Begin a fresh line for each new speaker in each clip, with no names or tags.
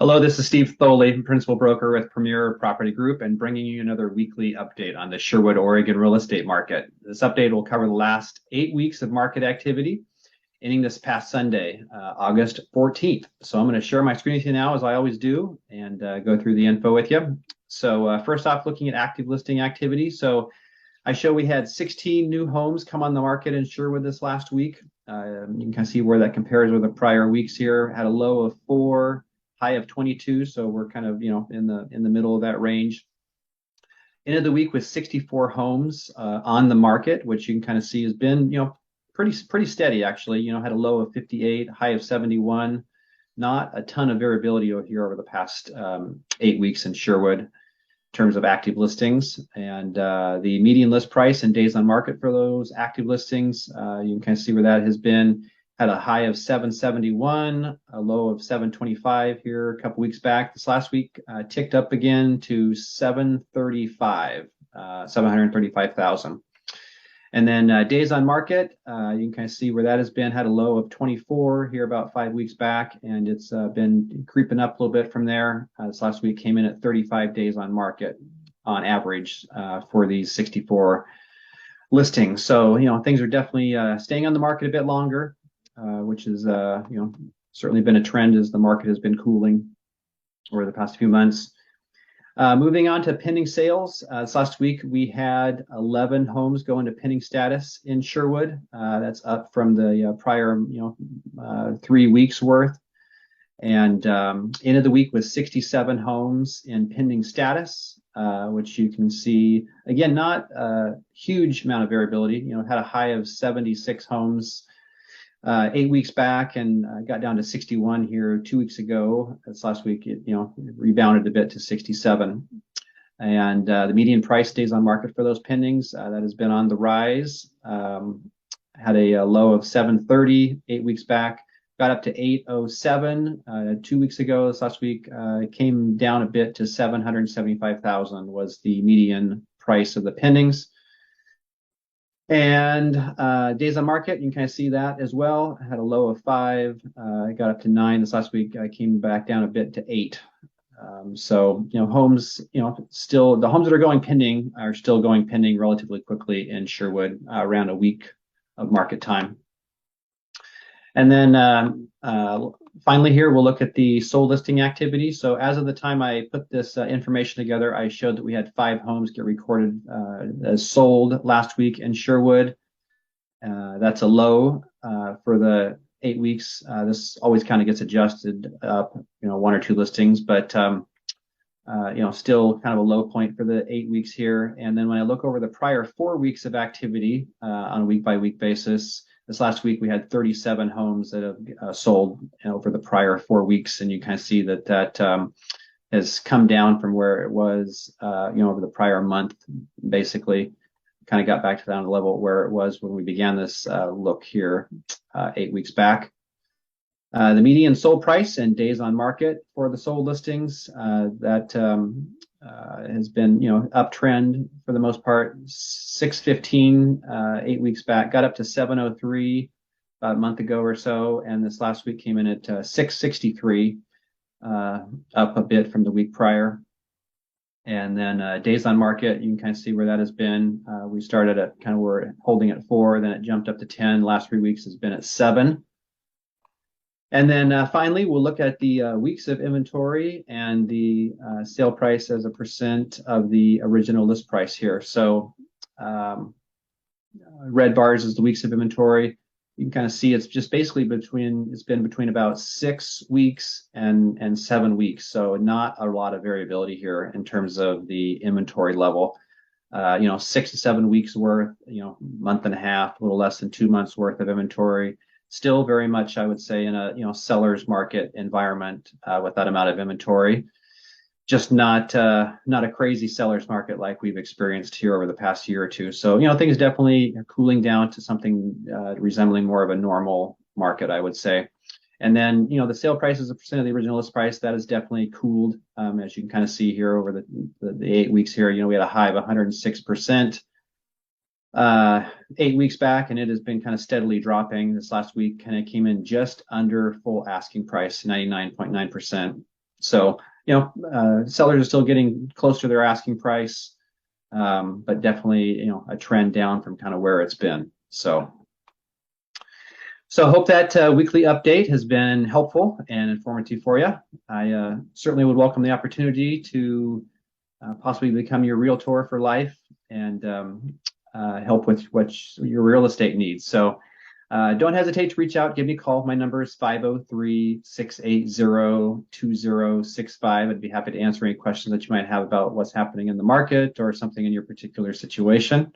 Hello, this is Steve Thoele, Principal Broker with Premier Property Group, and bringing you another weekly update on the Sherwood Oregon real estate market. This update will cover the last 8 weeks of market activity, ending this past Sunday, August 14th. So I'm going to share my screen with you now, as I always do, and go through the info with you. So first off, looking at active listing activity. So I show we had 16 new homes come on the market in Sherwood this last week. You can kind of see where that compares with the prior weeks here. Had a low of 4, high of 22, so we're kind of in the middle of that range. Ended the week with 64 homes on the market, which you can kind of see has been pretty steady actually. Had a low of 58, high of 71. Not a ton of variability here over the past 8 weeks in Sherwood in terms of active listings, and the median list price and days on market for those active listings, you can kind of see where that has been. Had a high of 771, a low of 725 here a couple weeks back. This last week ticked up again to 735,000. And then days on market, you can kind of see where that has been. Had a low of 24 here about 5 weeks back, and it's been creeping up a little bit from there. This last week came in at 35 days on market on average for these 64 listings. So things are definitely staying on the market a bit longer, which is certainly been a trend as the market has been cooling over the past few months. Moving on to pending sales. This last week we had 11 homes go into pending status in Sherwood. That's up from the prior 3 weeks worth. And ended the week with 67 homes in pending status, which you can see, again, not a huge amount of variability. Had a high of 76 homes 8 weeks back, and got down to 61 here 2 weeks ago. This last week, it rebounded a bit to 67. And the median price days on market for those pendings, that has been on the rise. Had a low of 730 8 weeks back, got up to 807 2 weeks ago. This last week came down a bit to 775,000 was the median price of the pendings. And days on market, you can kind of see that as well. I had a low of 5, got up to 9. This last week I came back down a bit to 8. So homes, still the homes that are going pending are still going pending relatively quickly in Sherwood, around a week of market time. And then finally here, we'll look at the sold listing activity. So as of the time I put this information together, I showed that we had 5 homes get recorded as sold last week in Sherwood. That's a low for the 8 weeks. This always kind of gets adjusted up, 1 or 2 listings, but still kind of a low point for the 8 weeks here. And then when I look over the prior 4 weeks of activity on a week-by-week basis, this last week we had 37 homes that have sold over the prior 4 weeks, and you kind of see that has come down from where it was, over the prior month. Basically, kind of got back to down the level where it was when we began this look here 8 weeks back. The median sold price and days on market for the sold listings, that has been uptrend for the most part. 615 8 weeks back, got up to 703 about a month ago or so, and this last week came in at 663, up a bit from the week prior. And then days on market, you can kind of see where that has been. We started at kind of we're holding at 4, then it jumped up to 10. Last 3 weeks has been at 7. And then finally, we'll look at the weeks of inventory and the sale price as a percent of the original list price here. So red bars is the weeks of inventory. You can kind of see it's just basically it's been between about 6 weeks and 7 weeks. So not a lot of variability here in terms of the inventory level. 6 to 7 weeks worth, month and a half, a little less than 2 months worth of inventory. Still very much, I would say, in a seller's market environment with that amount of inventory. Just not a crazy seller's market like we've experienced here over the past year or two. So things definitely are cooling down to something resembling more of a normal market, I would say. And then the sale price as a percent of the original list price, that has definitely cooled, as you can kind of see here over the 8 weeks here. We had a high of 106%. 8 weeks back, and it has been kind of steadily dropping. This last week kind of came in just under full asking price, 99.9%. So, sellers are still getting close to their asking price, but definitely, a trend down from kind of where it's been. So I hope that weekly update has been helpful and informative for you. I certainly would welcome the opportunity to possibly become your realtor for life and help with what your real estate needs. So don't hesitate to reach out. Give me a call. My number is 503-680-2065. I'd be happy to answer any questions that you might have about what's happening in the market or something in your particular situation.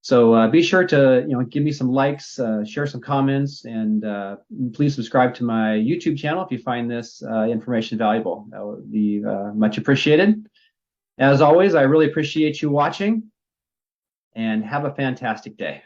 So be sure to give me some likes, share some comments, and please subscribe to my YouTube channel if you find this information valuable. That would be much appreciated. As always, I really appreciate you watching, and have a fantastic day.